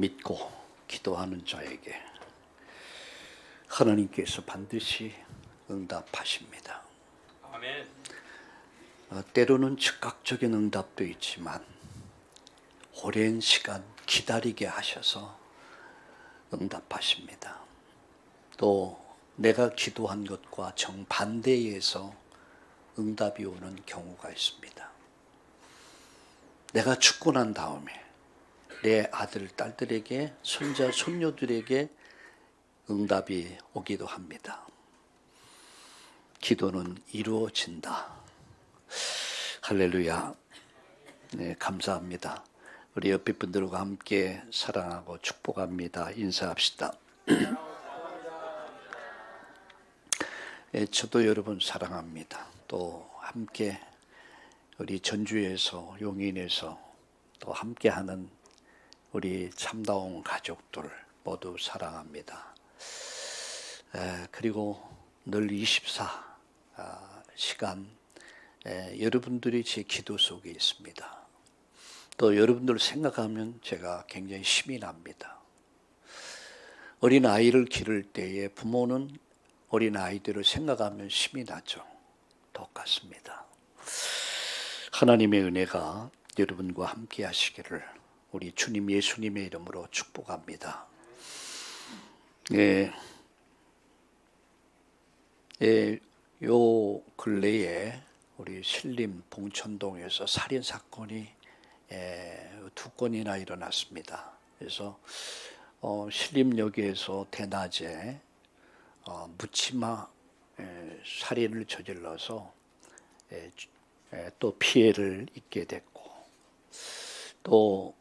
믿고 기도하는 자에게 하나님께서 반드시 응답하십니다. 아멘. 때로는 즉각적인 응답도 있지만 오랜 시간 기다리게 하셔서 응답하십니다. 또 내가 기도한 것과 정반대에서 응답이 오는 경우가 있습니다. 내가 죽고 난 다음에 내 아들, 딸들에게, 손자, 손녀들에게 응답이 오기도 합니다. 기도는 이루어진다. 할렐루야. 네, 감사합니다. 우리 옆에 분들과 함께 사랑하고 축복합니다. 인사합시다. 네, 저도 여러분 사랑합니다. 또 함께 우리 전주에서, 용인에서 또 함께하는 우리 참다운 가족들 모두 사랑합니다. 그리고 늘 24시간 여러분들이 제 기도 속에 있습니다. 또 여러분들 생각하면 제가 굉장히 힘이 납니다. 어린 아이를 기를 때에 부모는 어린 아이들을 생각하면 힘이 나죠. 똑같습니다. 하나님의 은혜가 여러분과 함께 하시기를 우리 주님 예수님의 이름으로 축복합니다. 요 근래에 우리 신림 봉천동에서 살인사건이 2건이나 일어났습니다. 그래서 신림역에서 대낮에 묻지마 살인을 저질러서 또 피해를 입게 됐고, 또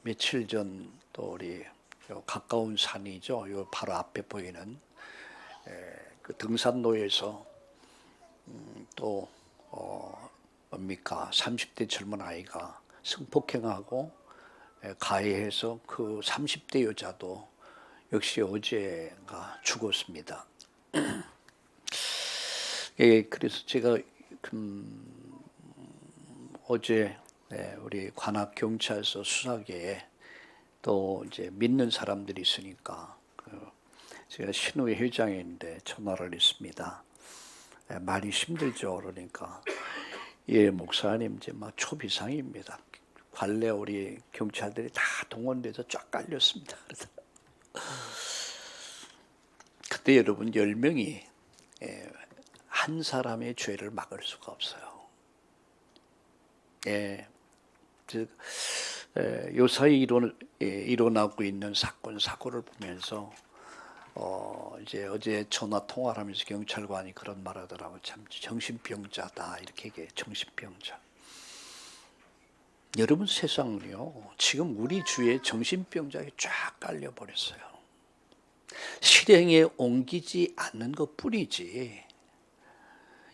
며칠 전 또 우리 가까운 산이죠. 요 바로 앞에 보이는 그 등산로에서 또 뭡니까 30대 젊은 아이가 성폭행하고 가해해서 그 30대 여자도 역시 어제가 죽었습니다. 그래서 제가 어제 우리 관악 경찰서 수사계에 또 이제 믿는 사람들이 있으니까 제가 신우회 회장인데 전화를 했습니다. 많이 힘들죠. 그러니까 목사님 이제 막 초비상입니다. 관내 우리 경찰들이 다 동원돼서 쫙 깔렸습니다. 그때 여러분 10명이 한 사람의 죄를 막을 수가 없어요. 즉 요사이 일어나고 있는 사건 사고를 보면서 이제 어제 전화 통화를 하면서 경찰관이 그런 말하더라고. 참 정신병자다 이렇게 얘기해. 정신병자. 여러분 세상은요 지금 우리 주위에 정신병자가 쫙 깔려 버렸어요. 실행에 옮기지 않는 것뿐이지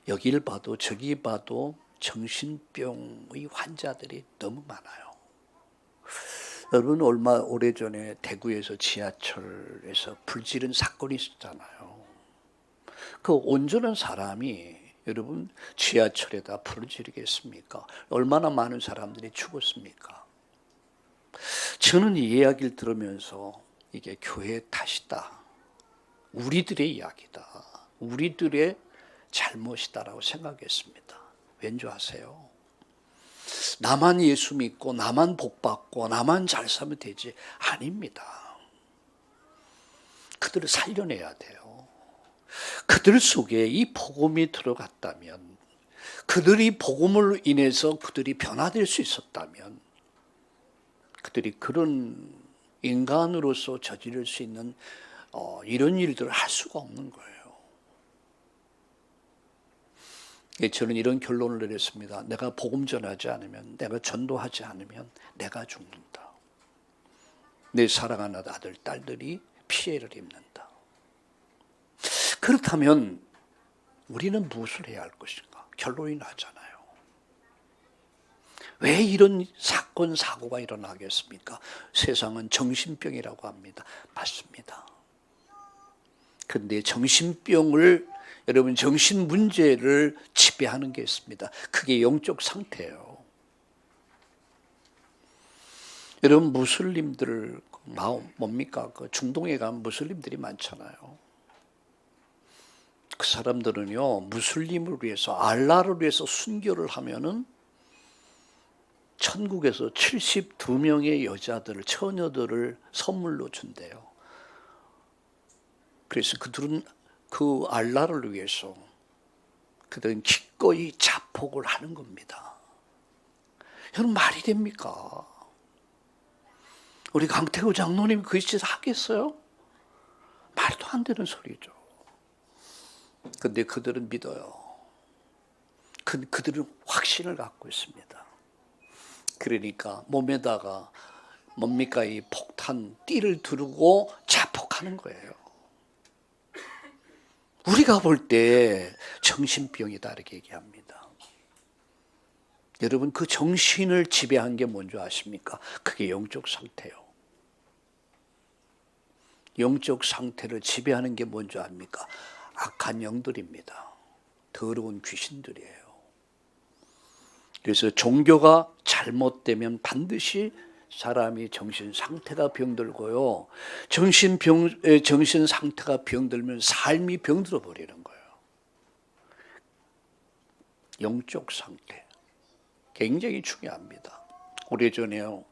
여길 봐도 저기 봐도 정신병의 환자들이 너무 많아요. 여러분 얼마 오래전에 대구에서 지하철에서 불지른 사건이 있었잖아요. 그 온전한 사람이 여러분 지하철에다 불을 지르겠습니까? 얼마나 많은 사람들이 죽었습니까? 저는 이 이야기를 들으면서 이게 교회의 탓이다. 우리들의 이야기다. 우리들의 잘못이다라고 생각했습니다. 왠지 아세요? 나만 예수 믿고 나만 복 받고 나만 잘 살면 되지. 아닙니다. 그들을 살려내야 돼요. 그들 속에 이 복음이 들어갔다면, 그들이 복음으로 인해서 그들이 변화될 수 있었다면, 그들이 그런 인간으로서 저지를 수 있는 이런 일들을 할 수가 없는 거예요. 저는 이런 결론을 내렸습니다. 내가 복음 전하지 않으면, 내가 전도하지 않으면 내가 죽는다. 내 사랑하는 아들, 딸들이 피해를 입는다. 그렇다면 우리는 무엇을 해야 할 것인가? 결론이 나잖아요. 왜 이런 사건, 사고가 일어나겠습니까? 세상은 정신병이라고 합니다. 맞습니다. 그런데 정신병을 여러분 정신 문제를 지배하는 게 있습니다. 그게 영적 상태예요. 여러분 무슬림들 뭡니까? 그 중동에 가면 무슬림들이 많잖아요. 그 사람들은요, 무슬림을 위해서, 알라를 위해서 순교를 하면은 천국에서 72명의 여자들을, 처녀들을 선물로 준대요. 그래서 그들은 그 알라를 위해서 그들은 기꺼이 자폭을 하는 겁니다. 여러분, 말이 됩니까? 우리 강태호 장로님 그 짓 하겠어요? 말도 안 되는 소리죠. 근데 그들은 믿어요. 그들은 확신을 갖고 있습니다. 그러니까 몸에다가 뭡니까? 이 폭탄 띠를 두르고 자폭하는 거예요. 우리가 볼 때 정신병이다 이렇게 얘기합니다. 여러분, 그 정신을 지배한 게 뭔지 아십니까? 그게 영적 상태예요. 영적 상태를 지배하는 게 뭔지 압니까? 악한 영들입니다. 더러운 귀신들이에요. 그래서 종교가 잘못되면 반드시 사람이 정신 상태가 병들고요. 정신 상태가 병들면 삶이 병들어 버리는 거예요. 영적 상태 굉장히 중요합니다. 오래전에요,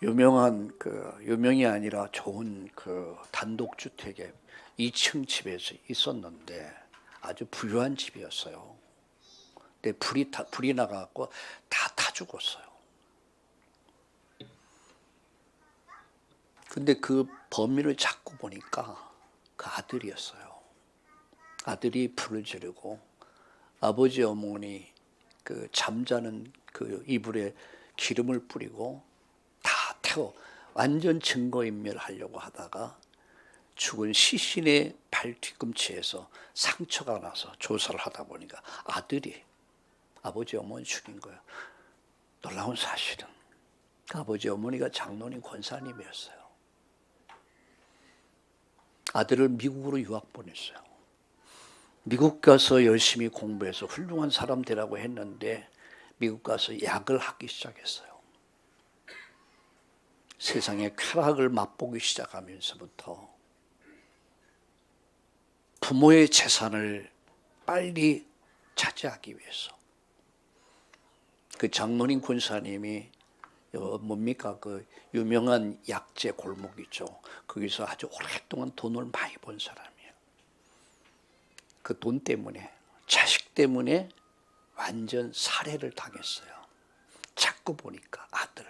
유명이 아니라 좋은 그 단독주택에 2층 집에서 있었는데 아주 부유한 집이었어요. 근데 불이 나가고 다 타 죽었어요. 근데 그 범인을 잡고 보니까 그 아들이었어요. 아들이 불을 지르고 아버지 어머니 그 잠자는 그 이불에 기름을 뿌리고 다 태워 완전 증거인멸하려고 하다가 죽은 시신의 발 뒤꿈치에서 상처가 나서 조사를 하다 보니까 아들이 아버지 어머니 죽인 거예요. 놀라운 사실은 아버지 어머니가 장로님 권사님이었어요. 아들을 미국으로 유학 보냈어요. 미국 가서 열심히 공부해서 훌륭한 사람 되라고 했는데 미국 가서 약을 하기 시작했어요. 세상의 쾌락을 맛보기 시작하면서부터 부모의 재산을 빨리 차지하기 위해서 그 장로님 권사님이 뭡니까? 그 유명한 약재 골목 있죠. 거기서 아주 오랫동안 돈을 많이 번 사람이에요. 그 돈 때문에, 자식 때문에 완전 살해를 당했어요. 자꾸 보니까 아들.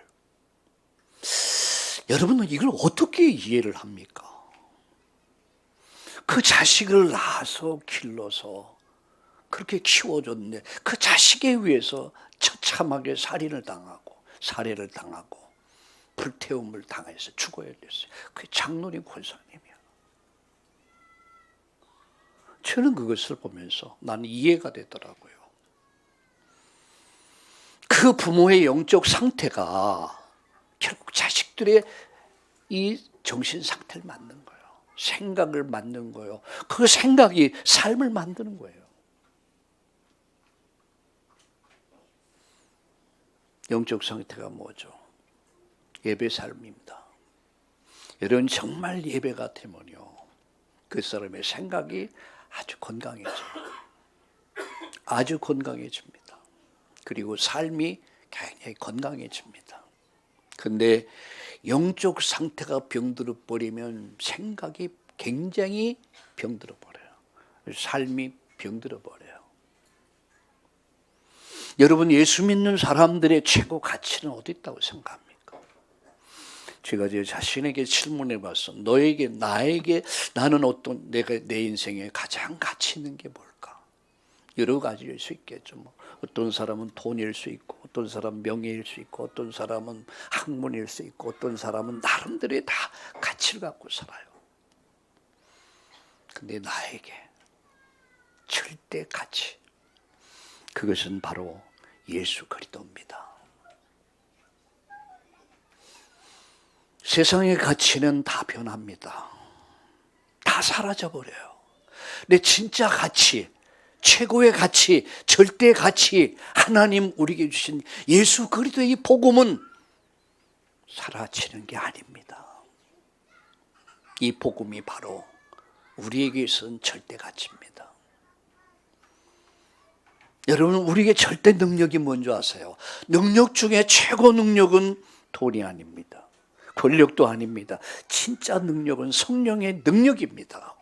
여러분은 이걸 어떻게 이해를 합니까? 그 자식을 낳아서 길러서 그렇게 키워줬는데 그 자식에 의해서 처참하게 살해를 당하고 불태움을 당해서 죽어야 됐어요. 그게 장로님 권사님이야. 저는 그것을 보면서 나는 이해가 되더라고요. 그 부모의 영적 상태가 결국 자식들의 이 정신 상태를 만든 거예요. 생각을 만든 거예요. 그 생각이 삶을 만드는 거예요. 영적 상태가 뭐죠? 예배 삶입니다. 여러분 정말 예배가 되면요, 그 사람의 생각이 아주 건강해집니다. 그리고 삶이 굉장히 건강해집니다. 근데 영적 상태가 병들어 버리면 생각이 굉장히 병들어 버려요. 삶이 병들어 버려요. 여러분, 예수 믿는 사람들의 최고 가치는 어디 있다고 생각합니까? 제가 제 자신에게 질문해 봤어. 나에게 나는 내가 내 인생에 가장 가치 있는 게 뭘까? 여러 가지일 수 있겠죠. 어떤 사람은 돈일 수 있고, 어떤 사람은 명예일 수 있고, 어떤 사람은 학문일 수 있고, 어떤 사람은 나름대로의 다 가치를 갖고 살아요. 근데 나에게 절대 가치, 그것은 바로 예수 그리스도입니다. 세상의 가치는 다 변합니다. 다 사라져버려요. 근데 진짜 가치, 최고의 가치, 절대 가치, 하나님 우리에게 주신 예수 그리스도의 이 복음은 사라지는 게 아닙니다. 이 복음이 바로 우리에게 있어서는 절대 가치입니다. 여러분, 우리에게 절대 능력이 뭔지 아세요? 능력 중에 최고 능력은 돈이 아닙니다. 권력도 아닙니다. 진짜 능력은 성령의 능력입니다.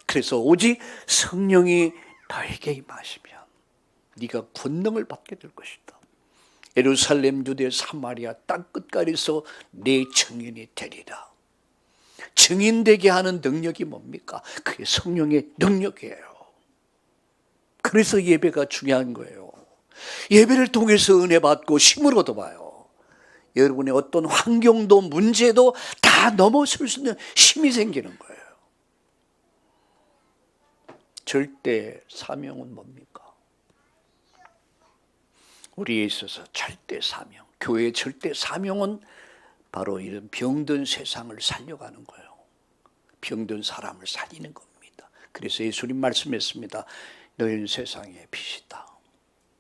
그래서 오직 성령이 너에게 임하시면 네가 권능을 받게 될 것이다. 예루살렘, 유대, 사마리아 땅 끝까지서 내 증인이 되리라. 증인되게 하는 능력이 뭡니까? 그게 성령의 능력이에요. 그래서 예배가 중요한 거예요. 예배를 통해서 은혜 받고 힘을 얻어봐요. 여러분의 어떤 환경도 문제도 다 넘어설 수 있는 힘이 생기는 거예요. 절대 사명은 뭡니까? 우리에 있어서 절대 사명, 교회의 절대 사명은 바로 이런 병든 세상을 살려가는 거예요. 병든 사람을 살리는 겁니다. 그래서 예수님 말씀했습니다. 너희는 세상의 빛이다.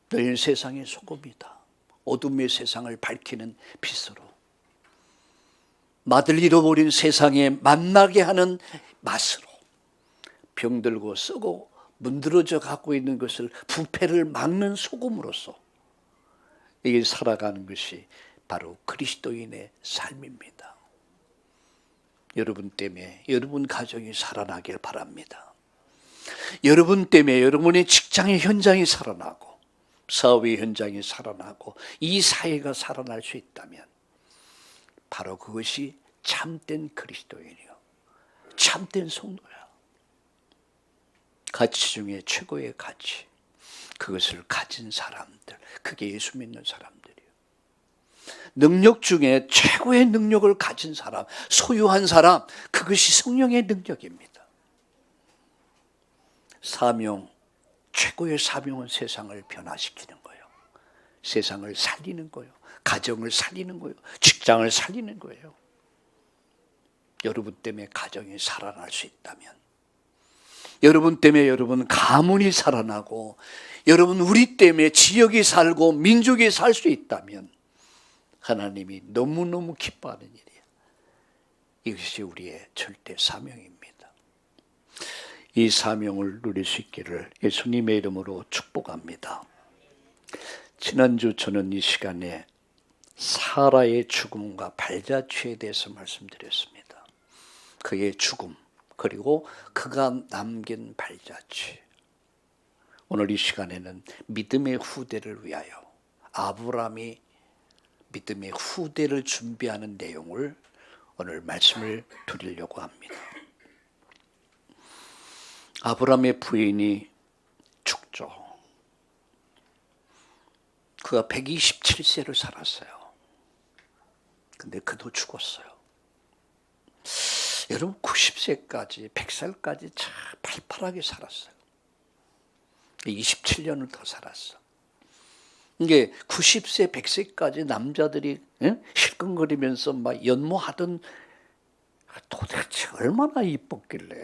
너희는 세상의 소금이다. 어둠의 세상을 밝히는 빛으로, 맛을 잃어버린 세상에 만나게 하는 맛으로, 병들고 썩고 문드러져 갖고 있는 것을 부패를 막는 소금으로서 이게 살아가는 것이 바로 그리스도인의 삶입니다. 여러분 때문에 여러분 가정이 살아나길 바랍니다. 여러분 때문에 여러분의 직장의 현장이 살아나고 사업의 현장이 살아나고 이 사회가 살아날 수 있다면 바로 그것이 참된 그리스도인이요, 참된 성도야. 가치 중에 최고의 가치, 그것을 가진 사람들, 그게 예수 믿는 사람들이에요. 능력 중에 최고의 능력을 가진 사람, 소유한 사람, 그것이 성령의 능력입니다. 사명, 최고의 사명은 세상을 변화시키는 거예요. 세상을 살리는 거예요. 가정을 살리는 거예요. 직장을 살리는 거예요. 여러분 때문에 가정이 살아날 수 있다면, 여러분 때문에 여러분 가문이 살아나고, 여러분 우리 때문에 지역이 살고 민족이 살 수 있다면 하나님이 너무너무 기뻐하는 일이에요. 이것이 우리의 절대 사명입니다. 이 사명을 누릴 수 있기를 예수님의 이름으로 축복합니다. 지난주 저는 이 시간에 사라의 죽음과 발자취에 대해서 말씀드렸습니다. 그의 죽음, 그리고 그가 남긴 발자취. 오늘 이 시간에는 믿음의 후대를 위하여 아브라함이 믿음의 후대를 준비하는 내용을 오늘 말씀을 드리려고 합니다. 아브라함의 부인이 죽죠. 그가 127세를 살았어요. 근데 그도 죽었어요. 여러분 90세까지 100살까지 참 팔팔하게 살았어요. 27년을 더 살았어. 이게 90세 100세까지 남자들이 실끈거리면서 막 연모하던, 도대체 얼마나 이뻤길래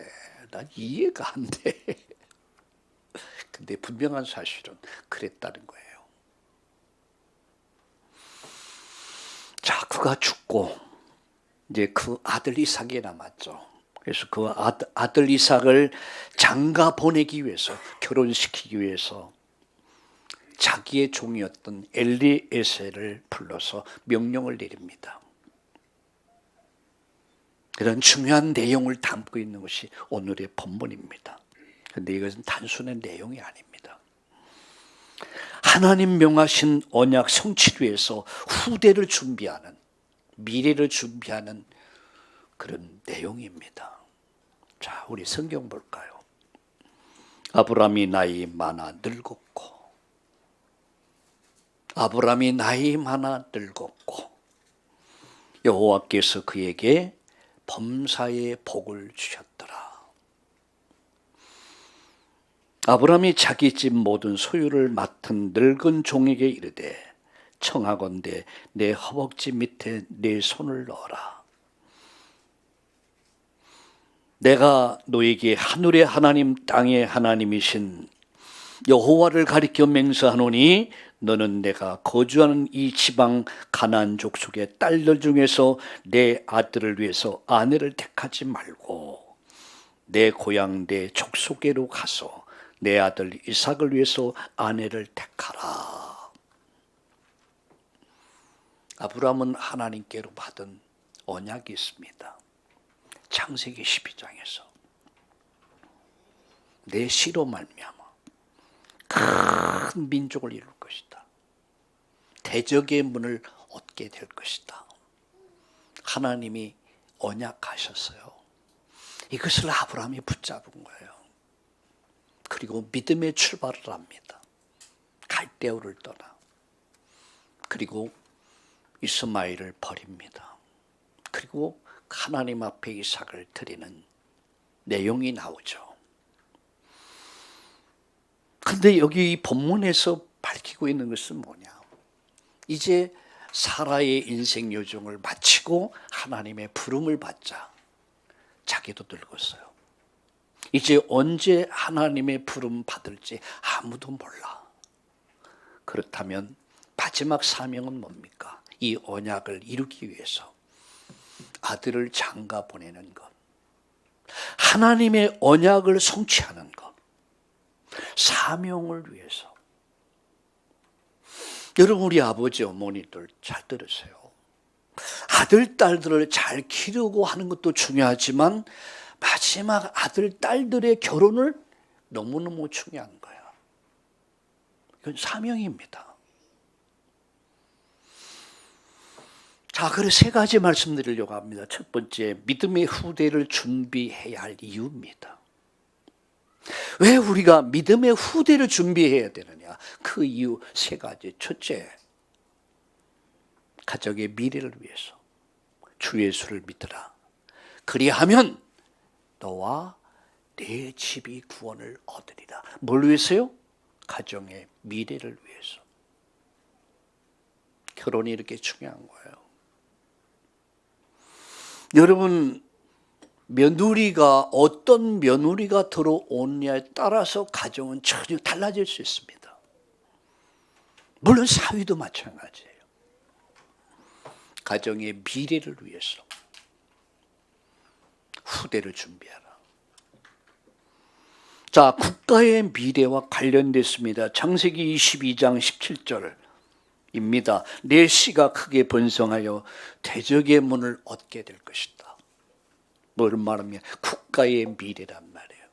난 이해가 안 돼. 근데 분명한 사실은 그랬다는 거예요. 자, 그가 죽고 이제 그 아들 이삭이 남았죠. 그래서 그 아들 이삭을 장가 보내기 위해서, 결혼시키기 위해서 자기의 종이었던 엘리에셀을 불러서 명령을 내립니다. 이런 중요한 내용을 담고 있는 것이 오늘의 본문입니다. 그런데 이것은 단순한 내용이 아닙니다. 하나님 명하신 언약 성취를 위해서 후대를 준비하는, 미래를 준비하는 그런 내용입니다. 자, 우리 성경 볼까요? 아브라함이 나이 많아 늙었고, 아브라함이 나이 많아 늙었고 여호와께서 그에게 범사의 복을 주셨더라. 아브라함이 자기 집 모든 소유를 맡은 늙은 종에게 이르되 청하건대 내 허벅지 밑에 내 손을 넣어라. 내가 너에게 하늘의 하나님 땅의 하나님이신 여호와를 가리켜 맹세하노니 너는 내가 거주하는 이 지방 가나안 족속의 딸들 중에서 내 아들을 위해서 아내를 택하지 말고 내 고향 내 족속에로 가서 내 아들 이삭을 위해서 아내를 택하라. 아브라함은 하나님께로 받은 언약이 있습니다. 창세기 12장에서 내 씨로 말미암아 큰 민족을 이룰 것이다. 대적의 문을 얻게 될 것이다. 하나님이 언약하셨어요. 이것을 아브라함이 붙잡은 거예요. 그리고 믿음의 출발을 합니다. 갈대우를 떠나. 그리고 이스마엘을 버립니다. 그리고 하나님 앞에 이삭을 드리는 내용이 나오죠. 근데 여기 이 본문에서 밝히고 있는 것은 뭐냐? 이제 사라의 인생 여정을 마치고 하나님의 부름을 받자 자기도 늙었어요. 이제 언제 하나님의 부름 받을지 아무도 몰라. 그렇다면 마지막 사명은 뭡니까? 이 언약을 이루기 위해서 아들을 장가 보내는 것, 하나님의 언약을 성취하는 것, 사명을 위해서. 여러분, 우리 아버지 어머니들 잘 들으세요. 아들 딸들을 잘 기르고 하는 것도 중요하지만 마지막 아들 딸들의 결혼을 너무너무 중요한 거야. 이건 사명입니다. 자, 그래서 세 가지 말씀드리려고 합니다. 첫 번째, 믿음의 후대를 준비해야 할 이유입니다. 왜 우리가 믿음의 후대를 준비해야 되느냐? 그 이유 세 가지. 첫째, 가정의 미래를 위해서 주 예수를 믿으라. 그리하면 너와 내 집이 구원을 얻으리라. 뭘 위해서요? 가정의 미래를 위해서. 결혼이 이렇게 중요한 거예요. 여러분, 며느리가 어떤 며느리가 들어오느냐에 따라서 가정은 전혀 달라질 수 있습니다. 물론 사위도 마찬가지예요. 가정의 미래를 위해서 후대를 준비하라. 자, 국가의 미래와 관련됐습니다. 창세기 22장 17절입니다. 내 씨가 크게 번성하여 대적의 문을 얻게 될 것이다. 뭘 말하면 국가의 미래란 말이에요.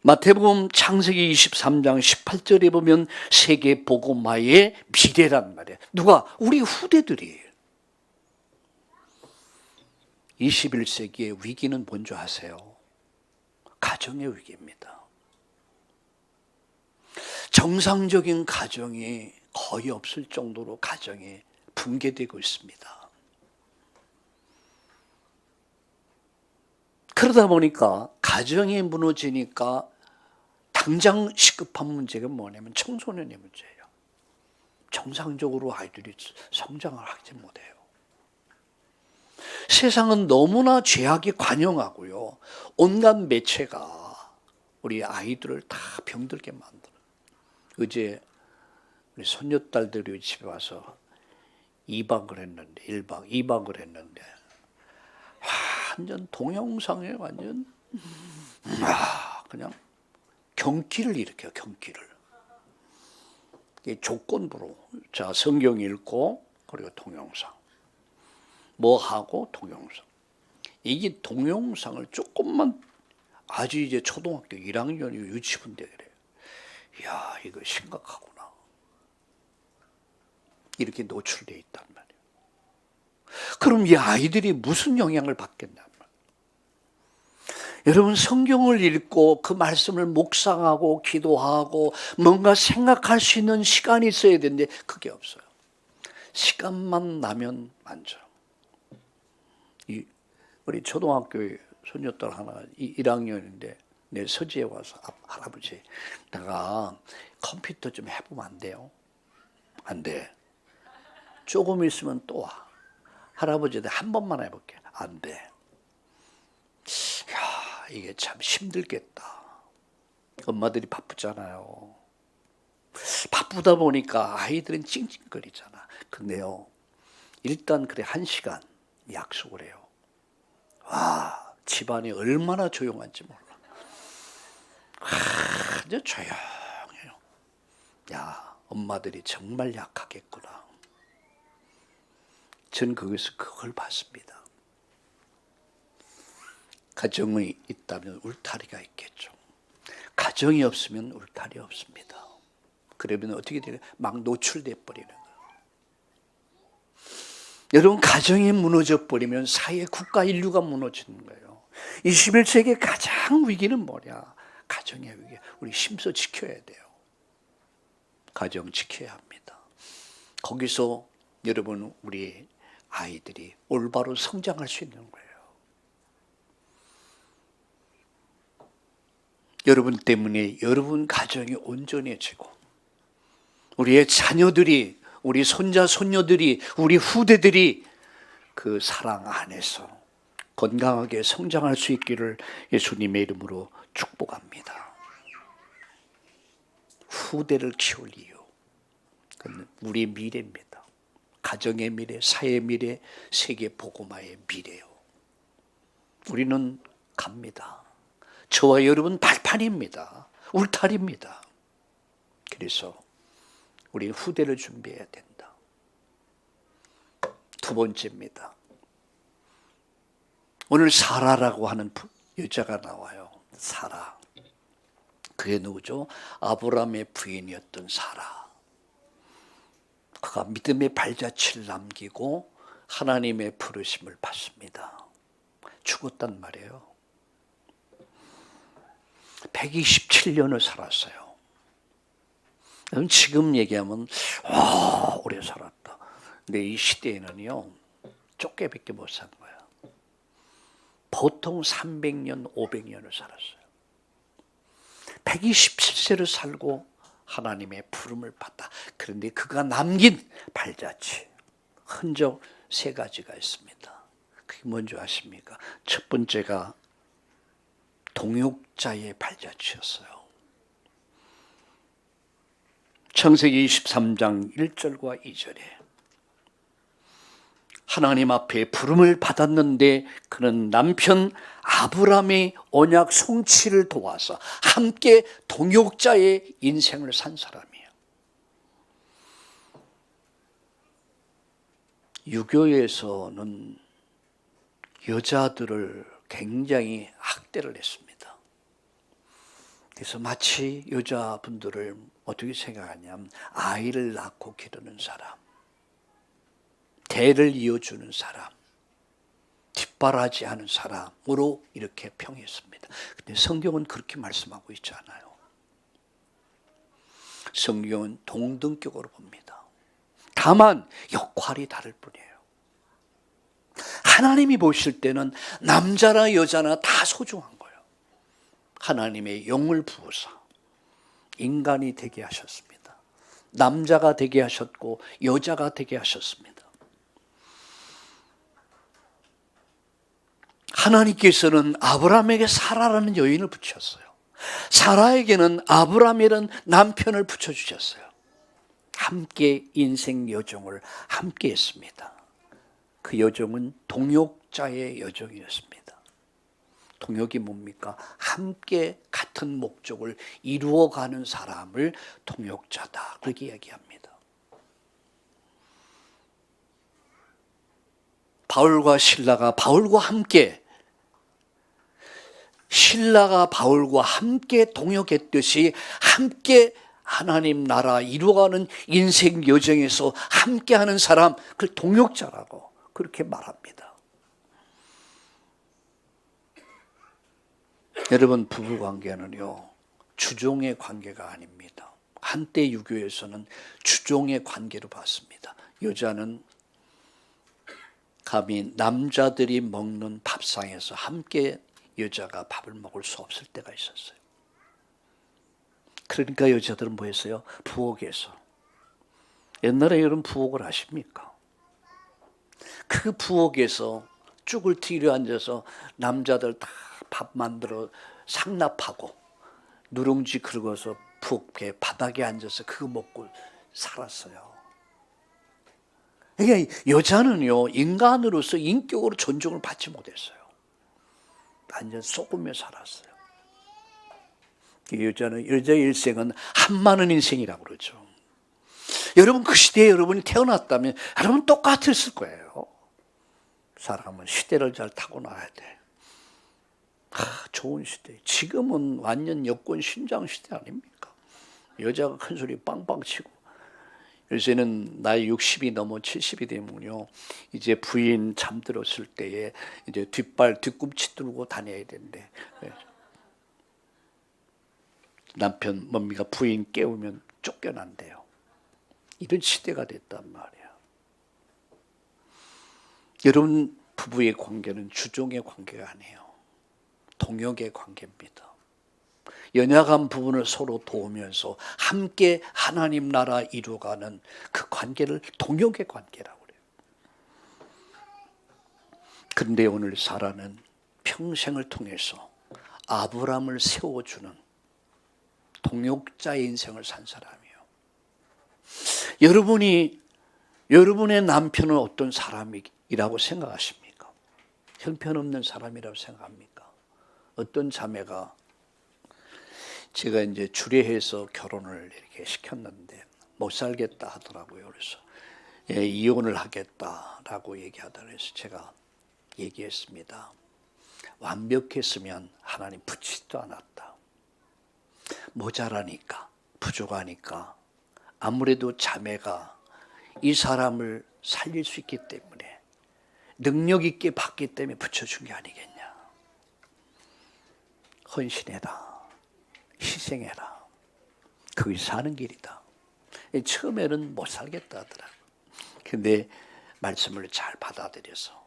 마태복음 창세기 23장 18절에 보면 세계 복음화의 미래란 말이에요. 누가? 우리 후대들이에요. 21세기의 위기는 뭔지 아세요? 가정의 위기입니다. 정상적인 가정이 거의 없을 정도로 가정이 붕괴되고 있습니다. 그러다 보니까 가정이 무너지니까 당장 시급한 문제가 뭐냐면 청소년의 문제예요. 정상적으로 아이들이 성장을 하지 못해요. 세상은 너무나 죄악이 관영하고요. 온갖 매체가 우리 아이들을 다 병들게 만들어요. 어제 우리 손녀딸들이 집에 와서 2박을 했는데 1박 2박을 했는데 완전 동영상에 완전 그냥 경기를 일으켜요. 경기를. 조건부로 자 성경 읽고 그리고 동영상 뭐 하고 동영상. 이게 동영상을 조금만 아주 이제 초등학교 1학년이 유치원 때 그래요. 이야 이거 심각하구나. 이렇게 노출되어 있단 말이에요. 그럼 이 아이들이 무슨 영향을 받겠냐 말이에요. 여러분 성경을 읽고 그 말씀을 묵상하고 기도하고 뭔가 생각할 수 있는 시간이 있어야 되는데 그게 없어요. 시간만 나면 만져. 우리 초등학교 손녀딸 하나 1학년인데 내 서지에 와서 할아버지 내가 컴퓨터 좀 해보면 안 돼요? 안 돼. 조금 있으면 또 와. 할아버지 내가 한 번만 해볼게. 안 돼. 야 이게 참 힘들겠다. 엄마들이 바쁘잖아요. 바쁘다 보니까 아이들은 찡찡거리잖아. 근데요, 일단 그래 1시간 약속을 해요. 와, 집안이 얼마나 조용한지 몰라. 아주 조용해요. 야, 엄마들이 정말 약하겠구나. 전 거기서 그걸 봤습니다. 가정이 있다면 울타리가 있겠죠. 가정이 없으면 울타리 없습니다. 그러면 어떻게 돼요? 막 노출돼 버리는 거예요. 여러분, 가정이 무너져 버리면 사회, 국가, 인류가 무너지는 거예요. 21세기의 가장 위기는 뭐냐? 가정의 위기. 우리 심서 지켜야 돼요. 가정 지켜야 합니다. 거기서 여러분, 우리 아이들이 올바로 성장할 수 있는 거예요. 여러분 때문에 여러분 가정이 온전해지고 우리의 자녀들이, 우리 손자 손녀들이, 우리 후대들이 그 사랑 안에서 건강하게 성장할 수 있기를 예수님의 이름으로 축복합니다. 후대를 키울 이유, 그건 우리의 미래입니다. 가정의 미래, 사회의 미래, 세계 복음화의 미래요. 우리는 갑니다. 저와 여러분 발판입니다. 울타리입니다. 그래서 우리 후대를 준비해야 된다. 두 번째입니다. 오늘 사라라고 하는 여자가 나와요. 사라. 그게 누구죠? 아브라함의 부인이었던 사라. 그가 믿음의 발자취를 남기고 하나님의 부르심을 받습니다. 죽었단 말이에요. 127년을 살았어요. 지금 얘기하면 오래 살았다. 근데 이 시대에는요, 쫓게밖에 못 산 거야. 보통 300년, 500년을 살았어요. 127세를 살고 하나님의 부름을 받다. 그런데 그가 남긴 발자취, 흔적 3가지가 있습니다. 그게 뭔지 아십니까? 첫 번째가 동역자의 발자취였어요. 창세기 23장 1절과 2절에 하나님 앞에 부름을 받았는데 그는 남편 아브라함의 언약 성취를 도와서 함께 동역자의 인생을 산 사람이에요. 유교에서는 여자들을 굉장히 학대를 했습니다. 그래서 마치 여자분들을 어떻게 생각하냐면 아이를 낳고 기르는 사람, 대를 이어주는 사람, 뒷바라지하는 사람으로 이렇게 평했습니다. 근데 성경은 그렇게 말씀하고 있지 않아요. 성경은 동등격으로 봅니다. 다만 역할이 다를 뿐이에요. 하나님이 보실 때는 남자나 여자나 다 소중한 거예요. 하나님의 영을 부어서 인간이 되게 하셨습니다. 남자가 되게 하셨고 여자가 되게 하셨습니다. 하나님께서는 아브라함에게 사라라는 여인을 붙였어요. 사라에게는 아브라함이라는 남편을 붙여주셨어요. 함께 인생 여정을 함께 했습니다. 그 여정은 동역자의 여정이었습니다. 동역이 뭡니까? 함께 같은 목적을 이루어가는 사람을 동역자다, 그렇게 이야기합니다. 바울과 신라가 바울과 함께, 신라가 바울과 함께 동역했듯이 함께 하나님 나라 이루어가는 인생 여정에서 함께하는 사람, 그걸 동역자라고 그렇게 말합니다. 여러분, 부부관계는요, 주종의 관계가 아닙니다. 한때 유교에서는 주종의 관계로 봤습니다. 여자는 감히 남자들이 먹는 밥상에서 함께 여자가 밥을 먹을 수 없을 때가 있었어요. 그러니까 여자들은 뭐 했어요? 부엌에서. 옛날에 여러분 부엌을 아십니까? 그 부엌에서 쭈글 튀려 앉아서 남자들 다 밥 만들어 상납하고 누룽지 긁어서 푹 바닥에 앉아서 그거 먹고 살았어요. 그러니까 여자는요, 인간으로서 인격으로 존중을 받지 못했어요. 완전 썩으며 살았어요. 여자의 일생은 한많은 인생이라고 그러죠. 여러분, 그 시대에 여러분이 태어났다면 여러분 똑같았을 거예요. 사람은 시대를 잘 타고나야 돼. 좋은 시대. 지금은 완전 여권 신장 시대 아닙니까? 여자가 큰 소리 빵빵 치고. 요새는 나이 60이 넘어 70이 되면요, 이제 부인 잠들었을 때에 이제 뒤꿈치 들고 다녀야 된대. 남편 뭡니까 부인 깨우면 쫓겨난대요. 이런 시대가 됐단 말이야. 여러분, 부부의 관계는 주종의 관계가 아니에요. 동역의 관계입니다. 연약한 부분을 서로 도우면서 함께 하나님 나라 이루어가는 그 관계를 동역의 관계라고 그래요. 그런데 오늘 사라는 평생을 통해서 아브라함을 세워주는 동역자의 인생을 산 사람이에요. 여러분의 남편은 어떤 사람이라고 생각하십니까? 형편없는 사람이라고 생각합니까? 어떤 자매가 제가 이제 주례해서 결혼을 이렇게 시켰는데 못 살겠다 하더라고요. 그래서 이혼을 하겠다라고 얘기하다 그래서 제가 얘기했습니다. 완벽했으면 하나님 붙이지도 않았다. 모자라니까, 부족하니까 아무래도 자매가 이 사람을 살릴 수 있기 때문에 능력 있게 받기 때문에 붙여준 게 아니겠냐. 헌신해라. 희생해라. 그게 사는 길이다. 처음에는 못 살겠다 하더라고요. 근데 말씀을 잘 받아들여서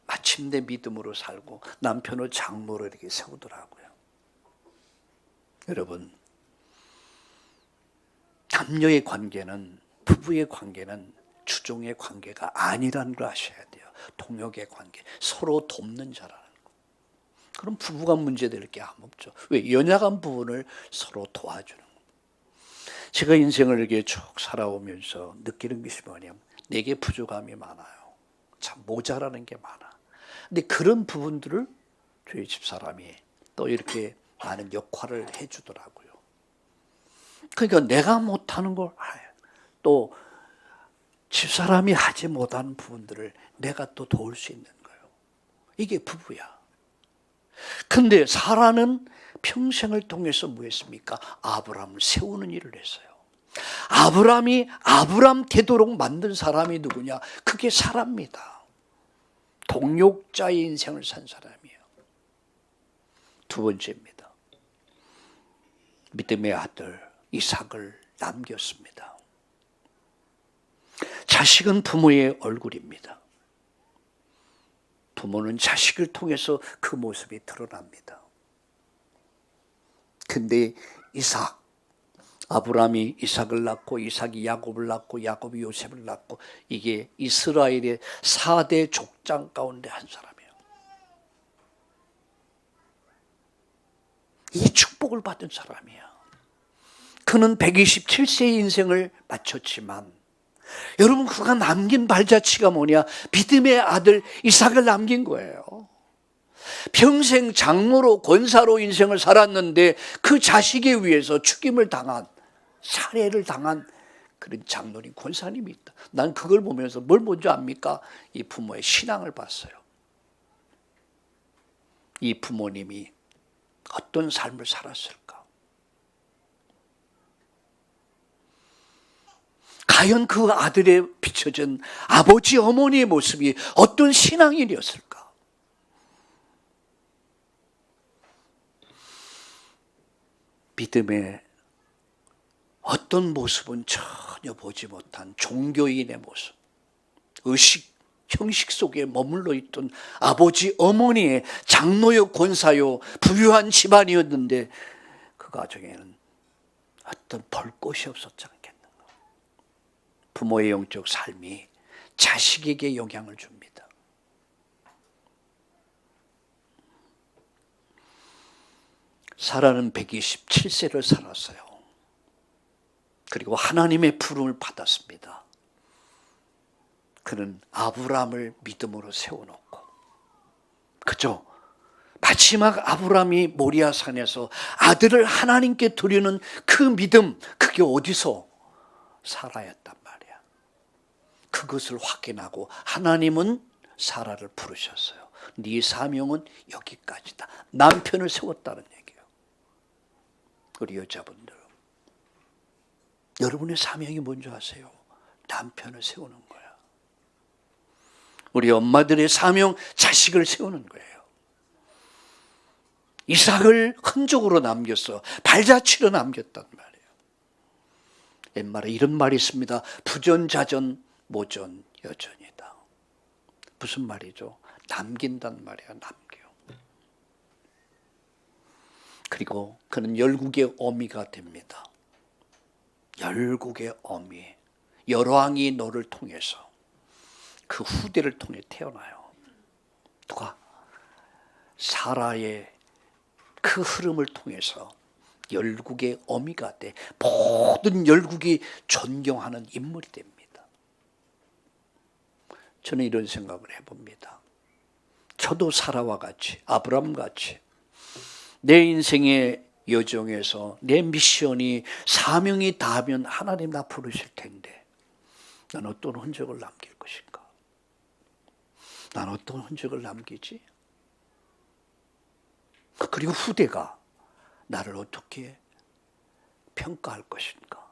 마침내 믿음으로 살고 남편을 장로로 이렇게 세우더라고요. 여러분, 남녀의 관계는, 부부의 관계는 주종의 관계가 아니라는 걸 아셔야 돼요. 동역의 관계, 서로 돕는 자라는 거. 그럼 부부가 문제될 게 아무 없죠. 왜? 연약한 부분을 서로 도와주는 거. 제가 인생을 이렇게 쭉 살아오면서 느끼는 것이 뭐냐면 내게 부족함이 많아요. 참 모자라는 게 많아. 근데 그런 부분들을 저희 집사람이 또 이렇게 많은 역할을 해주더라고요. 그러니까 내가 못하는 걸 또 집사람이 하지 못하는 부분들을 내가 또 도울 수 있는 거예요. 이게 부부야. 근데 사라는 평생을 통해서 뭐 했습니까? 아브라함을 세우는 일을 했어요. 아브라함이 아브라함 되도록 만든 사람이 누구냐? 그게 사라입니다. 동역자의 인생을 산 사람이에요. 두 번째입니다. 믿음의 아들 이삭을 남겼습니다. 자식은 부모의 얼굴입니다. 부모는 자식을 통해서 그 모습이 드러납니다. 근데 아브라함이 이삭을 낳고 이삭이 야곱을 낳고 야곱이 요셉을 낳고 이게 이스라엘의 4대 족장 가운데 한 사람이에요. 이 축복을 받은 사람이야. 그는 127세의 인생을 마쳤지만 여러분, 그가 남긴 발자취가 뭐냐? 믿음의 아들 이삭을 남긴 거예요. 평생 장로로 권사로 인생을 살았는데 그 자식에 의해서 죽임을 당한, 살해를 당한 그런 장로님, 권사님이 있다. 난 그걸 보면서 뭘 먼저 압니까? 이 부모의 신앙을 봤어요. 이 부모님이 어떤 삶을 살았을까? 과연 그 아들에 비춰진 아버지 어머니의 모습이 어떤 신앙인이었을까? 믿음의 어떤 모습은 전혀 보지 못한 종교인의 모습, 형식 속에 머물러 있던 아버지 어머니의 장로요 권사요 부유한 집안이었는데 그 가정에는 어떤 볼 것이 없었지 않겠는가. 부모의 영적 삶이 자식에게 영향을 줍니다. 사라는 127세를 살았어요. 그리고 하나님의 부름을 받았습니다. 그는 아브라함을 믿음으로 세워놓고, 그죠? 마지막 아브라함이 모리아산에서 아들을 하나님께 드리는 그 믿음, 그게 어디서 사라였단 말이야. 그것을 확인하고 하나님은 사라를 부르셨어요. 네 사명은 여기까지다. 남편을 세웠다는 얘기예요. 우리 여자분들, 여러분의 사명이 뭔지 아세요? 남편을 세우는 거야. 우리 엄마들의 사명, 자식을 세우는 거예요. 이삭을 흔적으로 남겼어. 발자취로 남겼단 말이에요. 옛말에 이런 말이 있습니다. 부전자전 모전 여전이다. 무슨 말이죠? 남긴단 말이야. 남겨. 그리고 그는 열국의 어미가 됩니다. 열국의 어미. 열왕이 너를 통해서 그 후대를 통해 태어나요. 누가? 사라의 그 흐름을 통해서 열국의 어미가 돼. 모든 열국이 존경하는 인물이 됩니다. 저는 이런 생각을 해봅니다. 저도 사라와 같이, 아브라함 같이 내 인생의 여정에서 내 미션이, 사명이 닿으면 하나님 나 부르실 텐데 난 어떤 흔적을 남길 것인가? 난 어떤 흔적을 남기지? 그리고 후대가 나를 어떻게 평가할 것인가?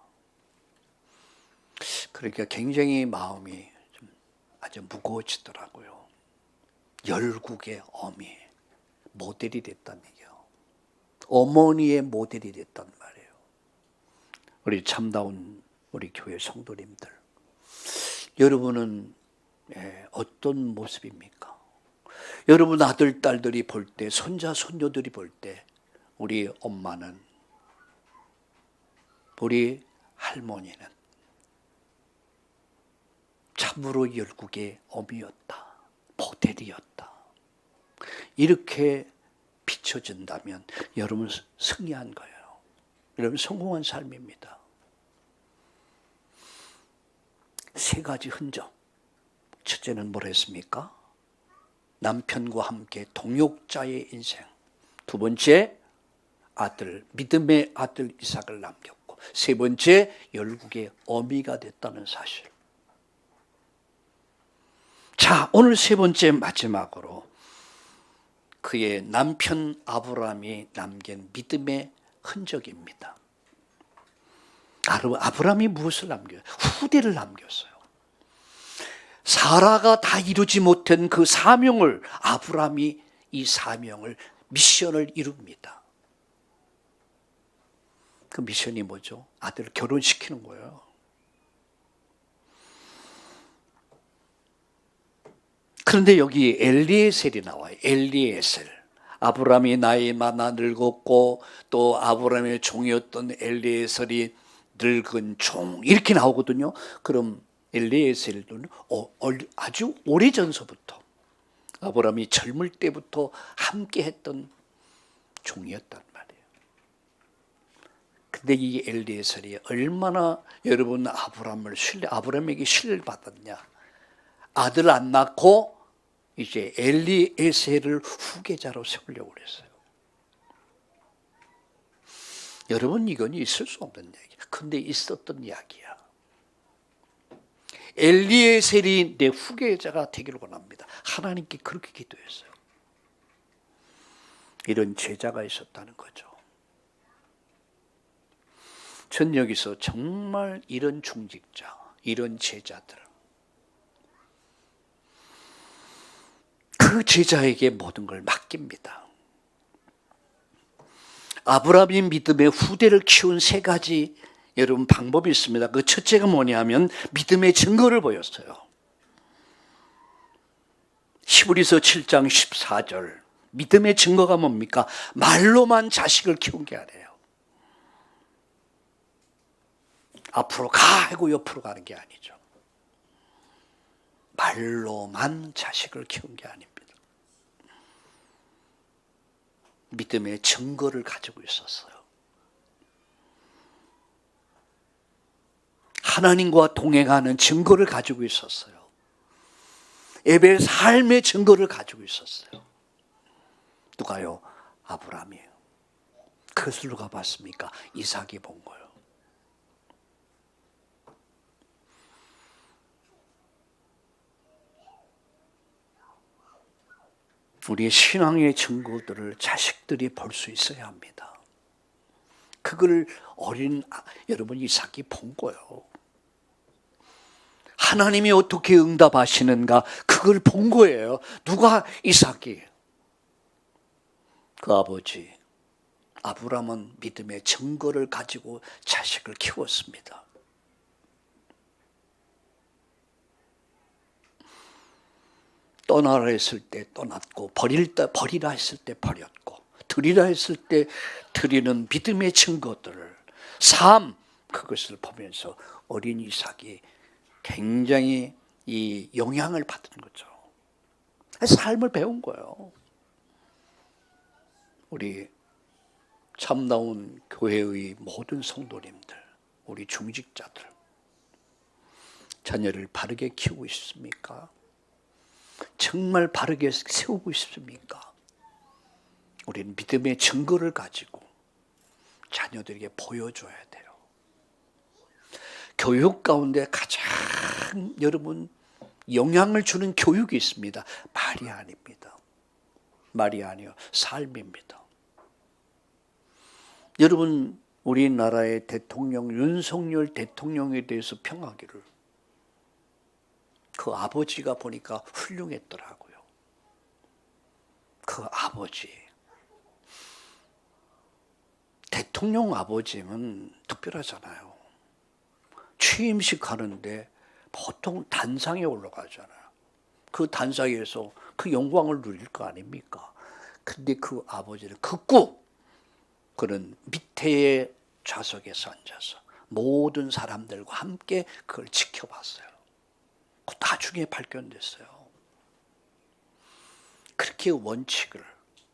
그러니까 굉장히 마음이 좀 아주 무거워지더라고요. 열국의 어미, 모델이 됐다는 얘기예요. 어머니의 모델이 됐단 말이에요. 우리 참다운 우리 교회 성도님들, 여러분은 어떤 모습입니까? 여러분 아들, 딸들이 볼 때, 손자, 손녀들이 볼 때 우리 엄마는, 우리 할머니는 참으로 열국의 어미였다. 모델이었다. 이렇게 비춰진다면 여러분 승리한 거예요. 여러분 성공한 삶입니다. 세 가지 흔적. 첫째는 뭘 했습니까? 남편과 함께 동역자의 인생. 두 번째, 아들, 믿음의 아들 이삭을 남겼고, 세 번째, 열국의 어미가 됐다는 사실. 자, 오늘 세 번째 마지막으로 그의 남편 아브라함이 남긴 믿음의 흔적입니다. 아브라함이 무엇을 남겨요? 후대를 남겼어요. 사라가 다 이루지 못한 그 사명을, 아브라함이 이 사명을, 미션을 이룹니다. 그 미션이 뭐죠? 아들을 결혼시키는 거예요. 그런데 여기 엘리에셀이 나와요. 엘리에셀. 아브라함이 나이 많아 늙었고 또 아브라함의 종이었던 엘리에셀이 늙은 종, 이렇게 나오거든요. 그럼 엘리에셀은 아주 오래전서부터, 아브라함이 젊을 때부터 함께 했던 종이었단 말이에요. 근데 이 엘리에셀이 얼마나 여러분 아브라함에게 신뢰를 받았냐. 아들 안 낳고 이제 엘리에셀을 후계자로 세우려고 그랬어요. 여러분, 이건 있을 수 없는 얘기. 근데 있었던 이야기야. 엘리에셀이 내 후계자가 되기를 원합니다. 하나님께 그렇게 기도했어요. 이런 제자가 있었다는 거죠. 전 여기서 정말 이런 중직자, 이런 제자들, 그 제자에게 모든 걸 맡깁니다. 아브라함이 믿음의 후대를 키운 세 가지 여러분 방법이 있습니다. 그 첫째가 뭐냐면 믿음의 증거를 보였어요. 히브리서 7장 14절. 믿음의 증거가 뭡니까? 말로만 자식을 키운 게 아니에요. 앞으로 가 하고 옆으로 가는 게 아니죠. 말로만 자식을 키운 게 아닙니다. 믿음의 증거를 가지고 있었어요. 하나님과 동행하는 증거를 가지고 있었어요. 에벨의 삶의 증거를 가지고 있었어요. 누가요? 아브라함이에요. 그것을 누가 봤습니까? 이삭이 본 거예요. 우리의 신앙의 증거들을 자식들이 볼 수 있어야 합니다. 그걸 어린 여러분 이삭이 본 거예요. 하나님이 어떻게 응답하시는가 그걸 본 거예요. 누가? 이삭이. 그 아버지 아브라함은 믿음의 증거를 가지고 자식을 키웠습니다. 떠나라 했을 때 떠났고 버리라 했을 때 버렸고 드리라 했을 때 드리는 믿음의 증거들을 삶 그것을 보면서 어린 이삭이 굉장히 이 영향을 받은 거죠. 삶을 배운 거예요. 우리 참다운 교회의 모든 성도님들, 우리 중직자들, 자녀를 바르게 키우고 있습니까? 정말 바르게 세우고 있습니까? 우리는 믿음의 증거를 가지고 자녀들에게 보여줘야 돼요. 교육 가운데 가장 여러분 영향을 주는 교육이 있습니다. 말이 아닙니다. 말이 아니요. 삶입니다. 여러분 우리나라의 대통령 윤석열 대통령에 대해서 평하기를 그 아버지가 보니까 훌륭했더라고요. 그 아버지. 대통령 아버지는 특별하잖아요. 취임식 하는데 보통 단상에 올라가잖아요. 그 단상에서 그 영광을 누릴 거 아닙니까? 근데 그 아버지는 극구 그런 밑에의 좌석에서 앉아서 모든 사람들과 함께 그걸 지켜봤어요. 그 나중에 발견됐어요. 그렇게 원칙을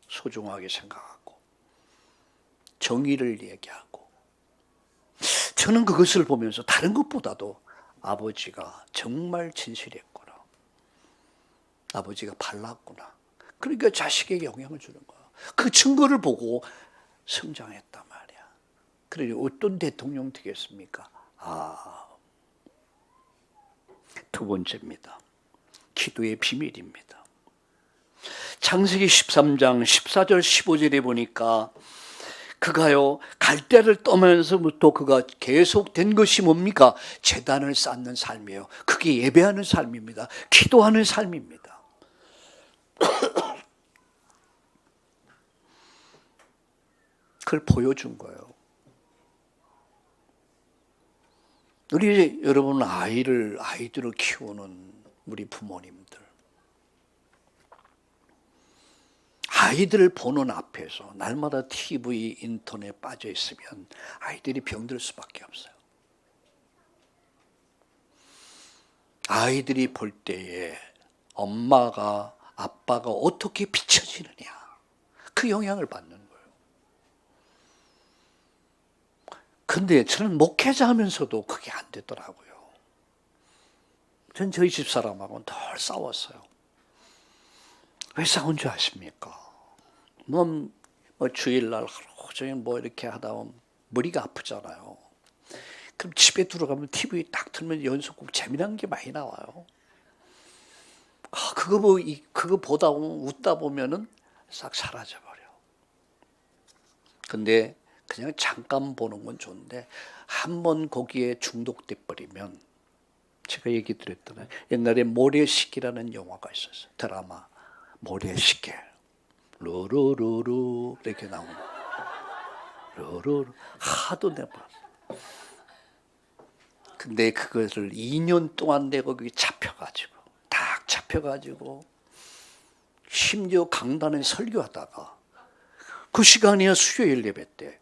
소중하게 생각하고 정의를 얘기하고 저는 그것을 보면서 다른 것보다도 아버지가 정말 진실했구나. 아버지가 발랐구나. 그러니까 자식에게 영향을 주는 거야. 그 증거를 보고 성장했단 말이야. 그러니 어떤 대통령 되겠습니까? 두 번째입니다. 기도의 비밀입니다. 창세기 13장 14절 15절에 보니까 그가요 갈대를 떠면서부터 그가 계속된 것이 뭡니까? 제단을 쌓는 삶이에요. 그게 예배하는 삶입니다. 기도하는 삶입니다. 그걸 보여준 거예요. 우리 여러분 아이들을 키우는 우리 부모님들, 아이들을 보는 앞에서 날마다 TV, 인터넷 빠져 있으면 아이들이 병들 수밖에 없어요. 아이들이 볼 때에 엄마가 아빠가 어떻게 비춰지느냐 그 영향을 받는 거예요. 근데 저는 목회자 하면서도 그게 안 되더라고요. 전 저희 집사람하고는 늘 싸웠어요. 왜 싸운 줄 아십니까? 뭐 주일날 하루 종일 이렇게 하다 보면 머리가 아프잖아요. 그럼 집에 들어가면 TV 딱 틀면 연속곡 재미난 게 많이 나와요. 그거 보다 보면 웃다 보면은 싹 사라져 버려. 근데 그냥 잠깐 보는 건 좋은데 한번 거기에 중독돼 버리면 제가 얘기 드렸잖아요. 옛날에 모래시계라는 영화가 있었어요. 드라마 모래시계. 루루루루 이렇게 나오는 루루루 하도 내봐. 근데 그것을 2년 동안 내가 거기 잡혀가지고 심지어 강단에 설교하다가 그 시간이야 수요일 예배 때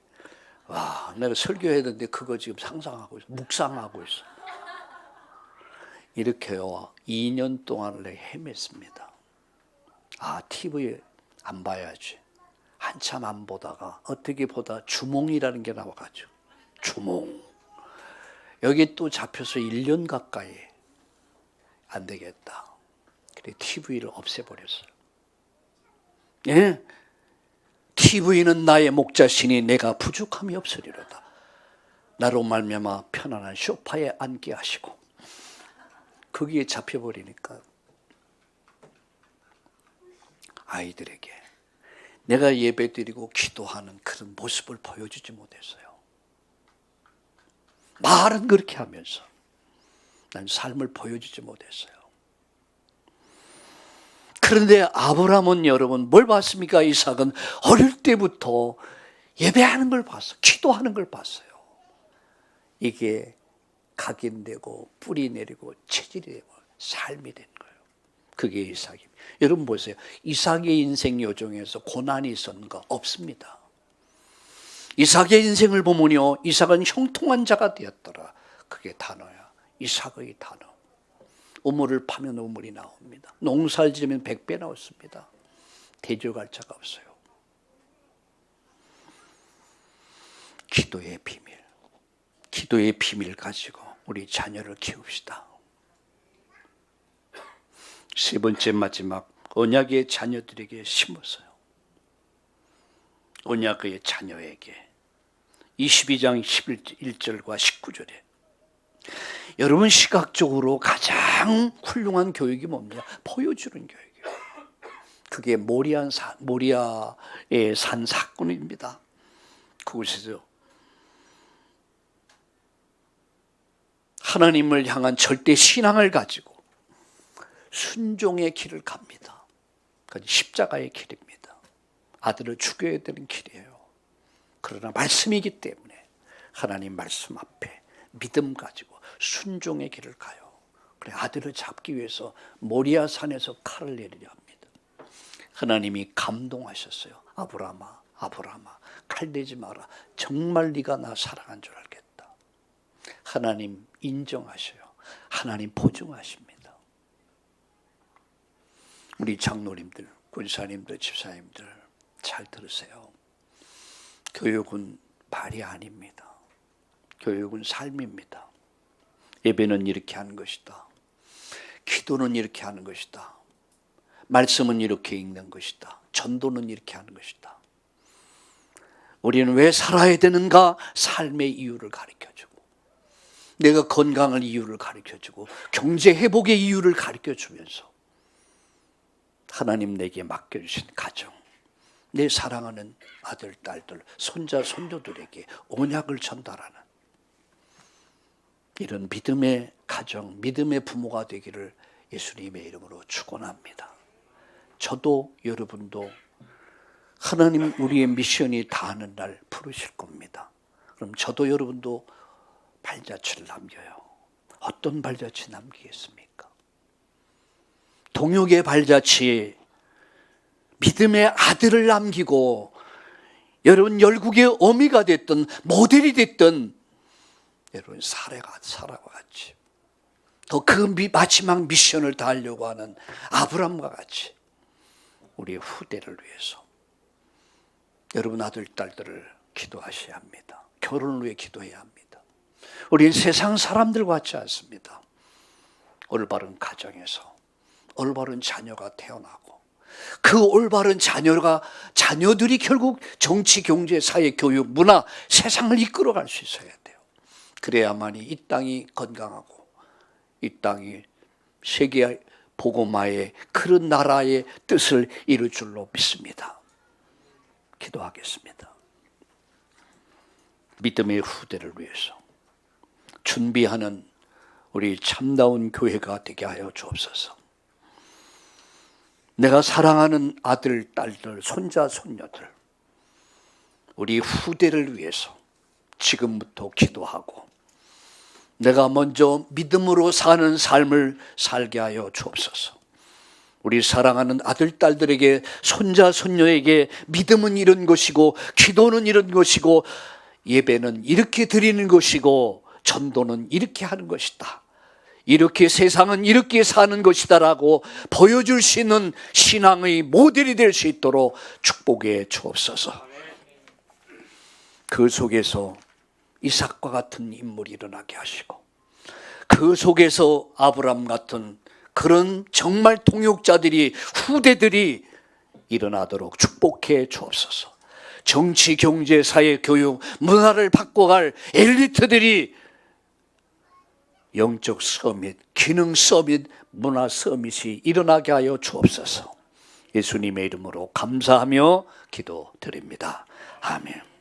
와, 내가 설교해야 되는데 그거 지금 상상하고 있어. 묵상하고 있어. 이렇게요. 2년 동안을 헤맸습니다. TV 안 봐야지. 한참 안 보다가 어떻게 보다 주몽이라는 게 나와가지고 주몽. 여기 또 잡혀서 1년 가까이 안 되겠다. 그래 TV를 없애버렸어요. 예? TV는 나의 목자시니 내가 부족함이 없으리로다. 나로 말미암아 편안한 소파에 앉게 하시고, 거기에 잡혀버리니까 아이들에게 내가 예배드리고 기도하는 그런 모습을 보여주지 못했어요. 말은 그렇게 하면서 난 삶을 보여주지 못했어요. 그런데 아브라함은 여러분 뭘 봤습니까? 이삭은 어릴 때부터 예배하는 걸 봤어요. 기도하는 걸 봤어요. 이게 각인되고 뿌리 내리고 체질이 되고 삶이 된 거예요. 그게 이삭입니다. 여러분 보세요. 이삭의 인생 여정에서 고난이 있었는가? 없습니다. 이삭의 인생을 보면요, 이삭은 형통한 자가 되었더라. 그게 단어야. 이삭의 단어. 우물을 파면 우물이 나옵니다. 농사를 지으면 100배 나왔습니다. 대적할 자가 없어요. 기도의 비밀. 기도의 비밀 가지고 우리 자녀를 키웁시다. 세 번째 마지막, 언약의 자녀들에게 심었어요. 언약의 자녀에게 22장 11절과 19절에 여러분 시각적으로 가장 훌륭한 교육이 뭡니까? 보여주는 교육이에요. 그게 모리아의 산 사건입니다. 그곳에서 하나님을 향한 절대 신앙을 가지고 순종의 길을 갑니다. 그건 십자가의 길입니다. 아들을 죽여야 되는 길이에요. 그러나 말씀이기 때문에 하나님 말씀 앞에 믿음 가지고 순종의 길을 가요. 그래 아들을 잡기 위해서 모리아 산에서 칼을 내리려 합니다. 하나님이 감동하셨어요. 아브라함아, 아브라함아, 칼 내지 마라. 정말 네가 나 사랑한 줄 알겠다. 하나님 인정하셔요. 하나님 보증하십니다. 우리 장로님들, 군사님들, 집사님들 잘 들으세요. 교육은 말이 아닙니다. 교육은 삶입니다. 예배는 이렇게 하는 것이다. 기도는 이렇게 하는 것이다. 말씀은 이렇게 읽는 것이다. 전도는 이렇게 하는 것이다. 우리는 왜 살아야 되는가? 삶의 이유를 가르쳐주고, 내가 건강할 이유를 가르쳐주고, 경제 회복의 이유를 가르쳐주면서 하나님 내게 맡겨주신 가정, 내 사랑하는 아들, 딸들, 손자, 손녀들에게 언약을 전달하는 이런 믿음의 가정, 믿음의 부모가 되기를 예수님의 이름으로 축원합니다. 저도 여러분도 하나님 우리의 미션이 다하는 날 부르실 겁니다. 그럼 저도 여러분도 발자취를 남겨요. 어떤 발자취 남기겠습니까? 동역의 발자취, 믿음의 아들을 남기고, 여러분 열국의 어미가 됐든 모델이 됐든 여러분 사라와 같이 더 그 마지막 미션을 다하려고 하는 아브라함과 같이 우리의 후대를 위해서 여러분 아들, 딸들을 기도하셔야 합니다. 결혼을 위해 기도해야 합니다. 우리는 세상 사람들 같지 않습니다. 올바른 가정에서 올바른 자녀가 태어나고, 그 올바른 자녀들이 결국 정치, 경제, 사회, 교육, 문화, 세상을 이끌어갈 수 있어야 돼요. 그래야만이 이 땅이 건강하고 이 땅이 세계 복음화의 그런 나라의 뜻을 이룰 줄로 믿습니다. 기도하겠습니다. 믿음의 후대를 위해서 준비하는 우리 참다운 교회가 되게 하여 주옵소서. 내가 사랑하는 아들, 딸들, 손자, 손녀들, 우리 후대를 위해서 지금부터 기도하고 내가 먼저 믿음으로 사는 삶을 살게 하여 주옵소서. 우리 사랑하는 아들, 딸들에게, 손자, 손녀에게 믿음은 이런 것이고, 기도는 이런 것이고, 예배는 이렇게 드리는 것이고, 전도는 이렇게 하는 것이다, 이렇게 세상은 이렇게 사는 것이다라고 보여줄 수 있는 신앙의 모델이 될 수 있도록 축복해 주옵소서. 그 속에서 이삭과 같은 인물이 일어나게 하시고 그 속에서 아브라함 같은 그런 정말 통역자들이 후대들이 일어나도록 축복해 주옵소서. 정치, 경제, 사회, 교육, 문화를 바꿔갈 엘리트들이 영적 서밋, 기능 서밋, 문화 서밋이 일어나게 하여 주옵소서. 예수님의 이름으로 감사하며 기도드립니다. 아멘.